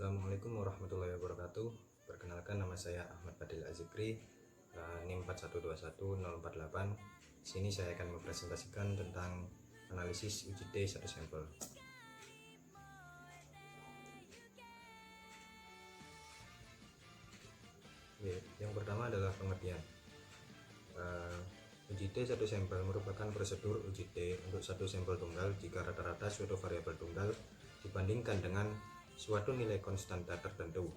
Assalamualaikum warahmatullahi wabarakatuh. Perkenalkan, nama saya Ahmad Fadil Azikri, NIM 4121048. Di sini saya akan mempresentasikan tentang analisis uji T satu sampel. Yang pertama adalah pengertian. Uji T satu sampel merupakan prosedur uji T untuk satu sampel tunggal jika rata-rata suatu variabel tunggal dibandingkan dengan suatu nilai konstanta tertentu.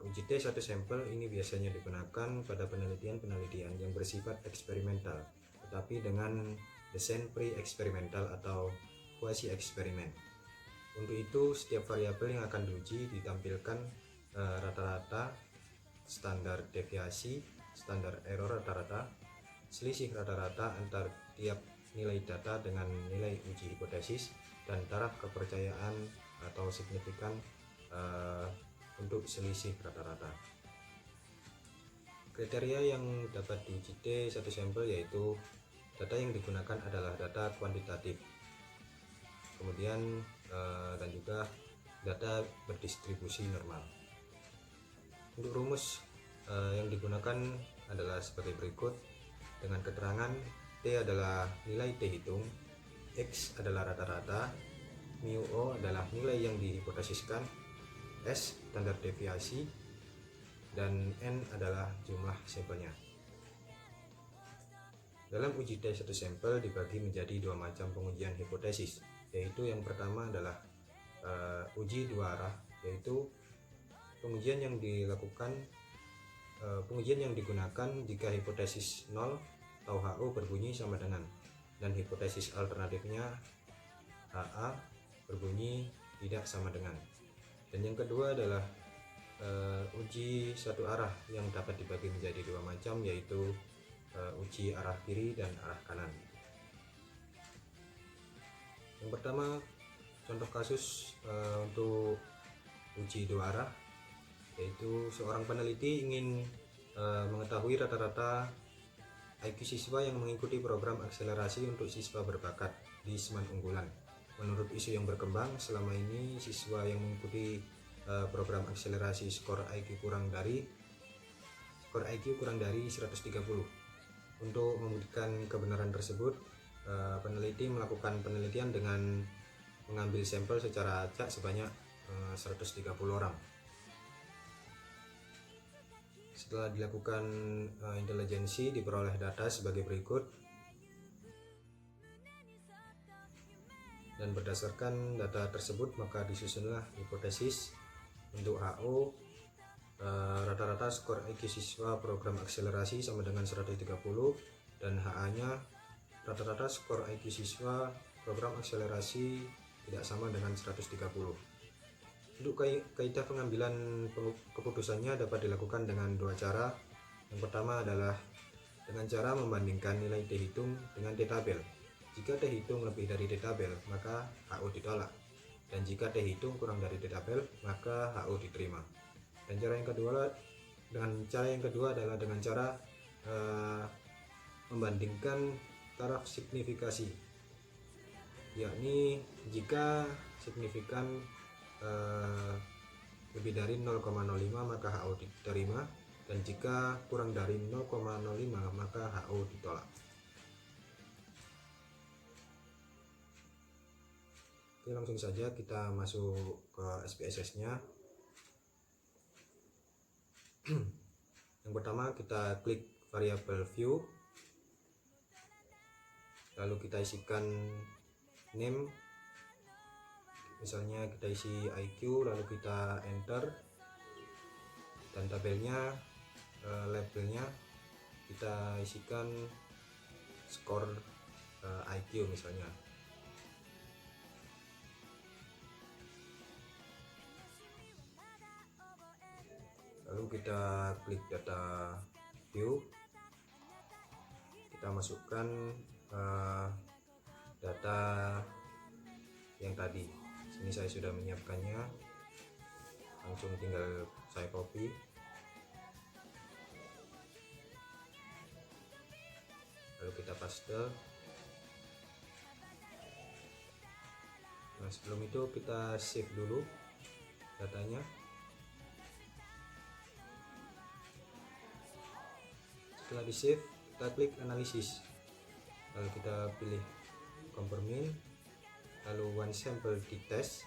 Uji T satu sampel ini biasanya digunakan pada penelitian-penelitian yang bersifat eksperimental, tetapi dengan desain pre-eksperimental atau quasi eksperimen. Untuk itu, setiap variabel yang akan diuji ditampilkan rata-rata, standar deviasi, standar error rata-rata, selisih rata-rata antar tiap nilai data dengan nilai uji hipotesis, dan taraf kepercayaan atau signifikan untuk selisih rata-rata. Kriteria yang dapat diuji T satu sampel yaitu data yang digunakan adalah data kuantitatif, kemudian dan juga data berdistribusi normal. Untuk rumus yang digunakan adalah sebagai berikut, dengan keterangan T adalah nilai T hitung, X adalah rata-rata, mu O adalah nilai yang dihipotesiskan, S standar deviasi, dan N adalah jumlah sampelnya. Dalam uji T satu sampel dibagi menjadi dua macam pengujian hipotesis, yaitu yang pertama adalah uji dua arah, yaitu pengujian yang digunakan jika hipotesis 0 atau HO berbunyi sama dengan, dan hipotesis alternatifnya HA berbunyi tidak sama dengan. Dan yang kedua adalah uji satu arah yang dapat dibagi menjadi dua macam, yaitu uji arah kiri dan arah kanan. Yang pertama, contoh kasus untuk uji dua arah, yaitu seorang peneliti ingin mengetahui rata-rata IQ siswa yang mengikuti program akselerasi untuk siswa berbakat di Seman Unggulan. Menurut isu yang berkembang, selama ini siswa yang mengikuti program akselerasi skor IQ kurang dari 130. Untuk membuktikan kebenaran tersebut, peneliti melakukan penelitian dengan mengambil sampel secara acak sebanyak 130 orang. Setelah dilakukan intelijensi, diperoleh data sebagai berikut, dan berdasarkan data tersebut maka disusunlah hipotesis untuk HO. Rata-rata skor IQ siswa program akselerasi sama dengan 130, dan HA-nya rata-rata skor IQ siswa program akselerasi tidak sama dengan 130. Untuk kaidah pengambilan keputusannya dapat dilakukan dengan dua cara. Yang pertama adalah dengan cara membandingkan nilai T hitung dengan T tabel. Jika T hitung lebih dari T tabel, maka HO ditolak, dan jika T hitung kurang dari T tabel, maka HO diterima. Dan cara yang kedua adalah dengan cara membandingkan taraf signifikasi, yakni jika signifikan lebih dari 0,05 maka HO diterima, dan jika kurang dari 0,05 maka HO ditolak. Oke, langsung saja kita masuk ke SPSS-nya. Yang pertama, kita klik variable view, lalu kita isikan name, misalnya kita isi IQ, lalu kita enter, dan tabelnya, labelnya kita isikan skor IQ misalnya. Lalu kita klik data view, kita masukkan data yang tadi. Sini saya sudah menyiapkannya, langsung tinggal saya copy, lalu kita paste. Nah, sebelum itu kita save dulu. datanya. Setelah di save, kita klik analisis, lalu kita pilih compare min, lalu one sample di tes,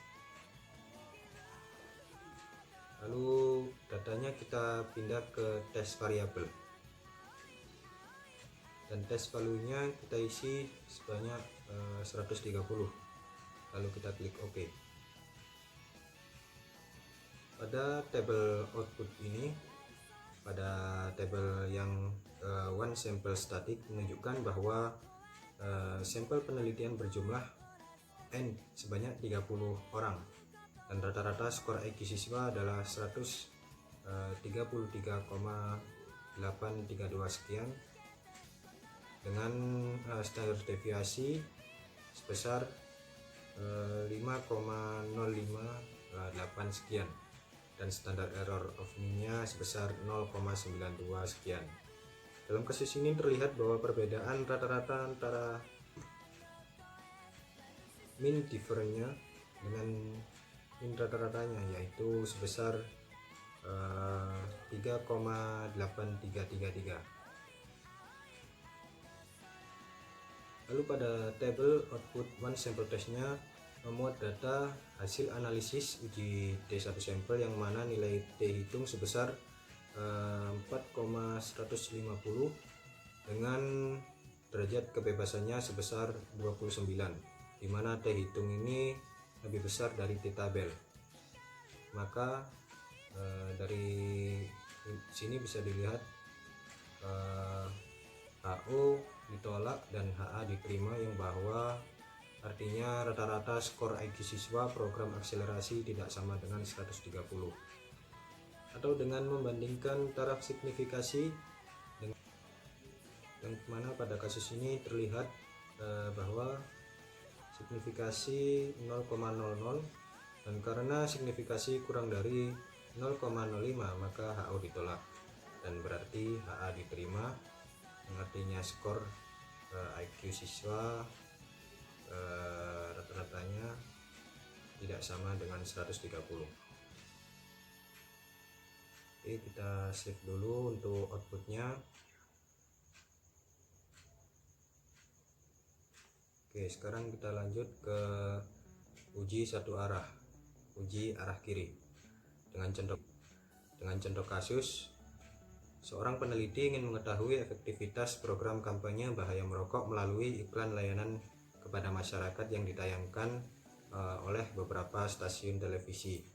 lalu datanya kita pindah ke tes variabel, dan tes value-nya kita isi sebanyak 130, lalu kita klik OK. Pada tabel output ini, pada tabel yang one sample static menunjukkan bahwa sampel penelitian berjumlah N sebanyak 30 orang, dan rata-rata skor IQ siswa adalah 133,832 sekian, dengan standar deviasi sebesar 5,058 sekian, dan standar error of mean-nya sebesar 0,92 sekian. Dalam kasus ini terlihat bahwa perbedaan rata-rata antara mean difference-nya dengan mean rata-ratanya yaitu sebesar 3,8333. Lalu pada tabel output one sample test-nya memuat data hasil analisis uji T1 sampel yang mana nilai T hitung sebesar 4,150 dengan derajat kebebasannya sebesar 29, di mana T hitung ini lebih besar dari T tabel. Maka dari sini bisa dilihat HO ditolak dan HA diterima, yang bahwa artinya rata-rata skor IQ siswa program akselerasi tidak sama dengan 130. Atau dengan membandingkan taraf signifikasi dengan yang mana pada kasus ini terlihat bahwa signifikasi 0,00, dan karena signifikasi kurang dari 0,05 maka HO ditolak, dan berarti HA diterima, yang artinya skor IQ siswa rata-ratanya tidak sama dengan 130. Oke, kita save dulu untuk outputnya. Oke, sekarang kita lanjut ke uji satu arah, uji arah kiri. Dengan contoh kasus, seorang peneliti ingin mengetahui efektivitas program kampanye bahaya merokok melalui iklan layanan kepada masyarakat yang ditayangkan oleh beberapa stasiun televisi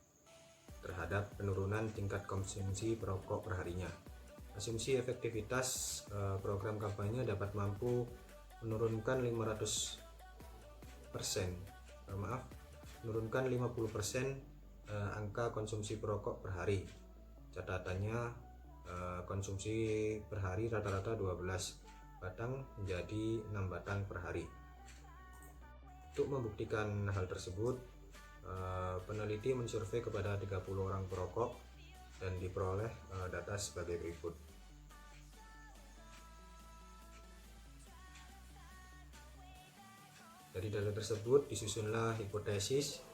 terhadap penurunan tingkat konsumsi perokok perharinya. Asumsi efektivitas program kampanye dapat mampu menurunkan 50% angka konsumsi perokok per hari. Catatannya konsumsi per hari rata-rata 12 batang menjadi 6 batang per hari. Untuk membuktikan hal tersebut, peneliti mensurvei kepada 30 orang perokok dan diperoleh data sebagai berikut. Dari data tersebut disusunlah hipotesis.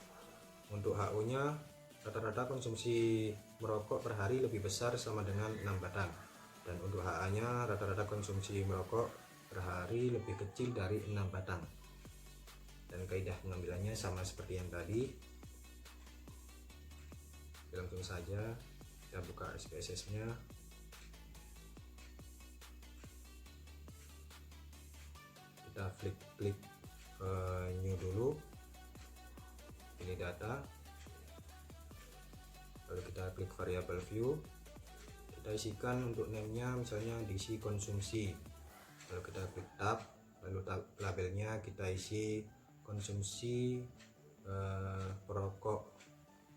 Untuk HO-nya, rata-rata konsumsi merokok per hari lebih besar sama dengan 6 batang, dan untuk HA-nya rata-rata konsumsi merokok per hari lebih kecil dari 6 batang. Dan kaidah pengambilannya sama seperti yang tadi. Langsung saja kita buka SPSS-nya. Kita klik new dulu, pilih data, lalu kita klik variable view, kita isikan untuk name-nya misalnya diisi konsumsi, lalu kita klik tab, lalu labelnya kita isi konsumsi perokok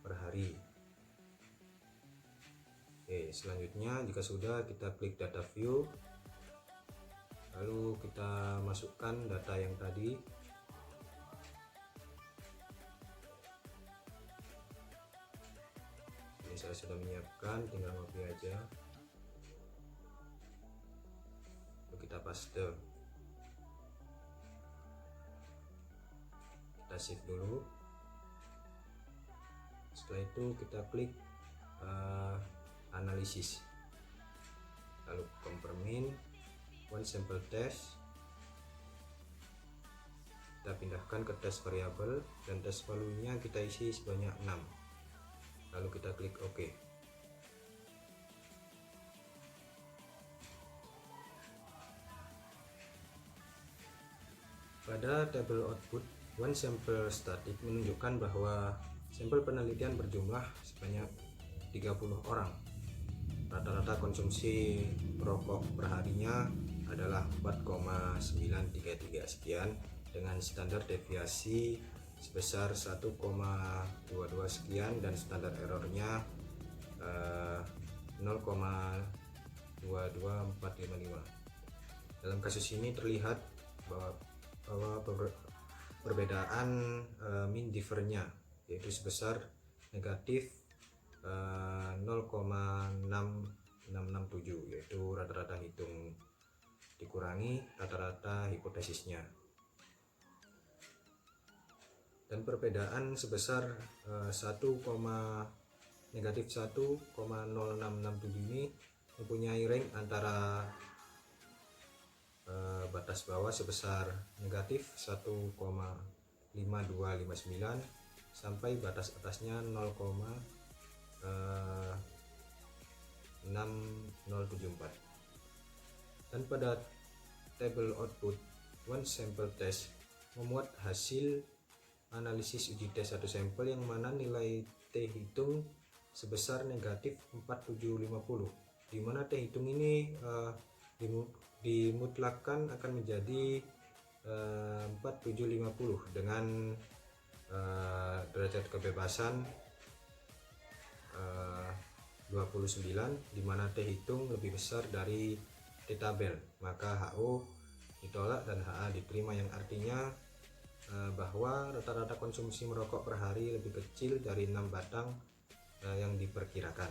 per hari. Oke, selanjutnya jika sudah, kita klik data view, lalu kita masukkan data yang tadi. Ini saya sudah menyiapkan, tinggal copy aja, lalu kita paste, kita save dulu. Setelah itu kita klik analisis, lalu confirm one sample test. Kita pindahkan ke test variable dan test value-nya kita isi sebanyak 6, lalu kita klik OK. Pada tabel output, one sample static menunjukkan bahwa sampel penelitian berjumlah sebanyak 30 orang. Rata-rata konsumsi rokok perharinya adalah 4,933 sekian dengan standar deviasi sebesar 1,22 sekian dan standar errornya 0,22455. Dalam kasus ini terlihat bahwa perbedaan mean difference-nya yaitu sebesar negatif 0,6667, yaitu rata-rata hitung dikurangi rata-rata hipotesisnya, dan perbedaan sebesar negatif 1,0667 ini mempunyai range antara batas bawah sebesar negatif 1,5259 sampai batas atasnya 0,6074. Dan pada tabel output, one sample test memuat hasil analisis uji tes satu sampel yang mana nilai T hitung sebesar negatif 4750, di mana T hitung ini dimutlakkan akan menjadi 4750 dengan derajat kebebasan 29, di mana T hitung lebih besar dari T tabel, maka HO ditolak dan HA diterima, yang artinya bahwa rata-rata konsumsi merokok per hari lebih kecil dari 6 batang yang diperkirakan.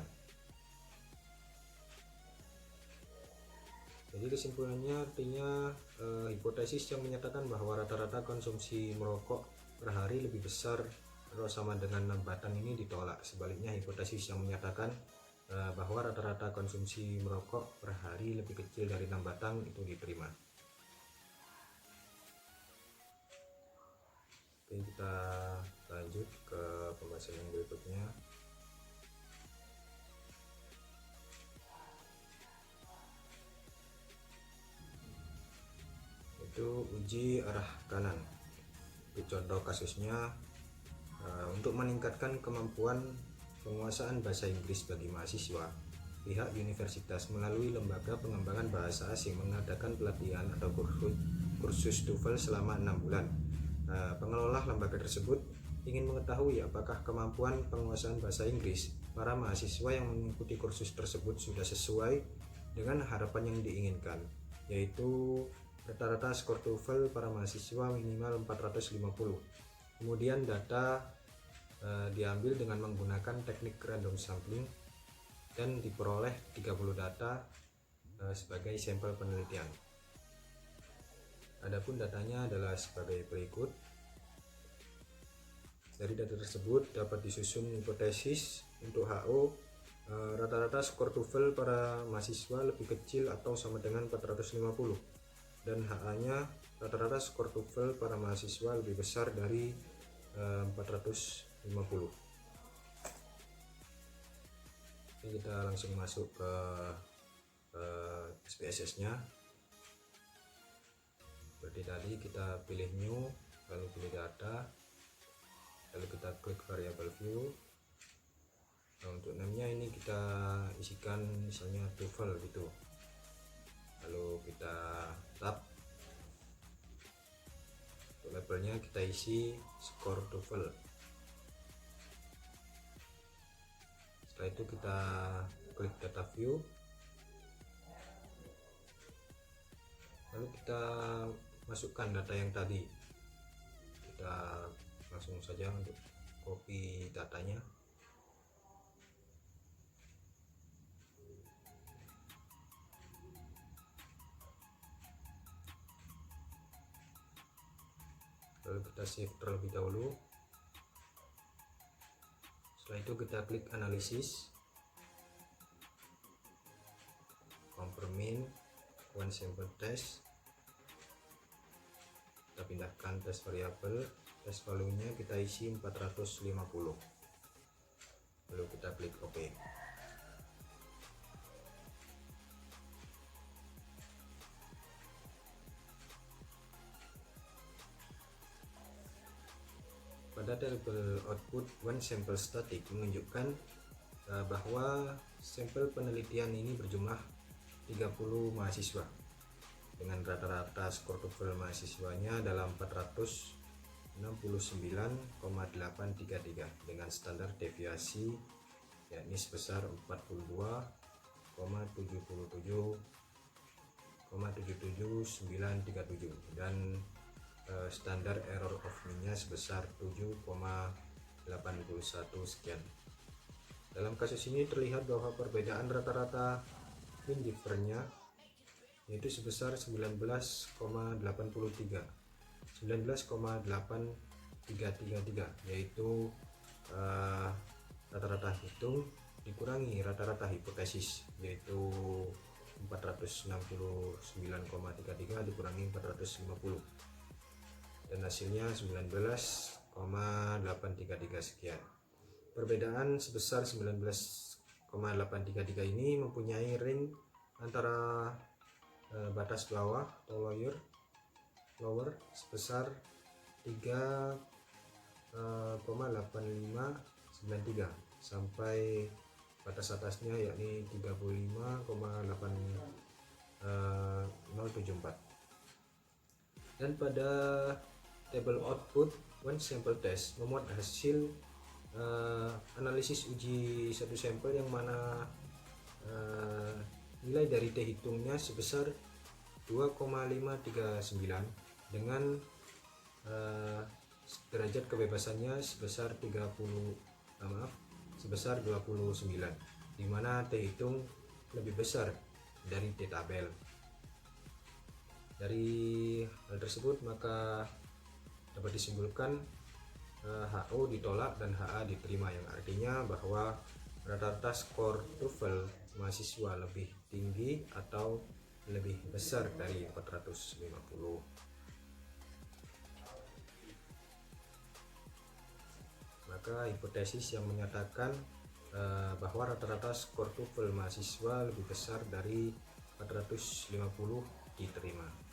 Jadi kesimpulannya artinya hipotesis yang menyatakan bahwa rata-rata konsumsi merokok per hari lebih besar atau sama dengan 6 batang ini ditolak. Sebaliknya hipotesis yang menyatakan bahwa rata-rata konsumsi merokok per hari lebih kecil dari 6 batang itu diterima. Oke, kita lanjut ke pembahasan yang berikutnya. Itu uji arah kanan. Untuk contoh kasusnya, untuk meningkatkan kemampuan penguasaan bahasa Inggris bagi mahasiswa, pihak universitas melalui lembaga pengembangan bahasa asing mengadakan pelatihan atau kursus TOEFL selama 6 bulan. Pengelola lembaga tersebut ingin mengetahui apakah kemampuan penguasaan bahasa Inggris para mahasiswa yang mengikuti kursus tersebut sudah sesuai dengan harapan yang diinginkan, yaitu rata-rata skor TOEFL para mahasiswa minimal 450. Kemudian data diambil dengan menggunakan teknik random sampling dan diperoleh 30 data sebagai sampel penelitian. Adapun datanya adalah sebagai berikut. Dari data tersebut dapat disusun hipotesis untuk HO. Rata-rata skor TOEFL para mahasiswa lebih kecil atau sama dengan 450. Dan HA-nya rata-rata skor TOEFL para mahasiswa lebih besar dari 450. Oke, kita langsung masuk ke SPSS-nya. Seperti tadi kita pilih new, lalu pilih data, lalu kita klik variable view. Nah, untuk name-nya ini kita isikan misalnya TOEFL gitu. Lalu kita tab, untuk labelnya kita isi skor TOEFL. Setelah itu kita klik data view, lalu kita masukkan data yang tadi. Kita langsung saja untuk copy datanya. Lalu kita save terlebih dahulu. Setelah Setelah itu kita klik analisis, confirming one sample test. Kita pindahkan test variabel, test value-nya kita isi 450, lalu kita klik OK. Pada tabel output one sample static menunjukkan bahwa sampel penelitian ini berjumlah 30 mahasiswa dengan rata-rata skor TOEFL mahasiswanya dalam 469,833 dengan standar deviasi yakni sebesar 42,77,77937 dan standar error of mean-nya sebesar 7,81 sekian. Dalam kasus ini terlihat bahwa perbedaan rata-rata mean difference-nya yaitu sebesar 19,833, yaitu rata-rata hitung dikurangi rata-rata hipotesis, yaitu 469,33 dikurangi 450 dan hasilnya 19,833 sekian. Perbedaan sebesar 19,833 ini mempunyai range antara batas bawah atau lower sebesar 3,8593 sampai batas atasnya yakni 35,8074. Dan pada tabel output one sample test memuat hasil analisis uji satu sampel yang mana nilai dari T hitungnya sebesar 2,539 dengan derajat kebebasannya sebesar 29, di mana T hitung lebih besar dari T tabel. Dari hal tersebut maka dapat disimpulkan HO ditolak dan HA diterima, yang artinya bahwa rata-rata skor TOEFL mahasiswa lebih tinggi atau lebih besar dari 450. Maka hipotesis yang menyatakan bahwa rata-rata skor TOEFL mahasiswa lebih besar dari 450 diterima.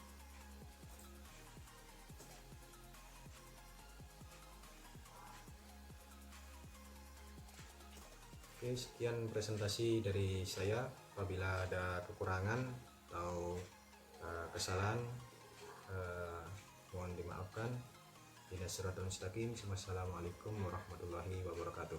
Oke, sekian presentasi dari saya. Apabila ada kekurangan atau kesalahan, mohon dimaafkan. Wassalamualaikum warahmatullahi wabarakatuh.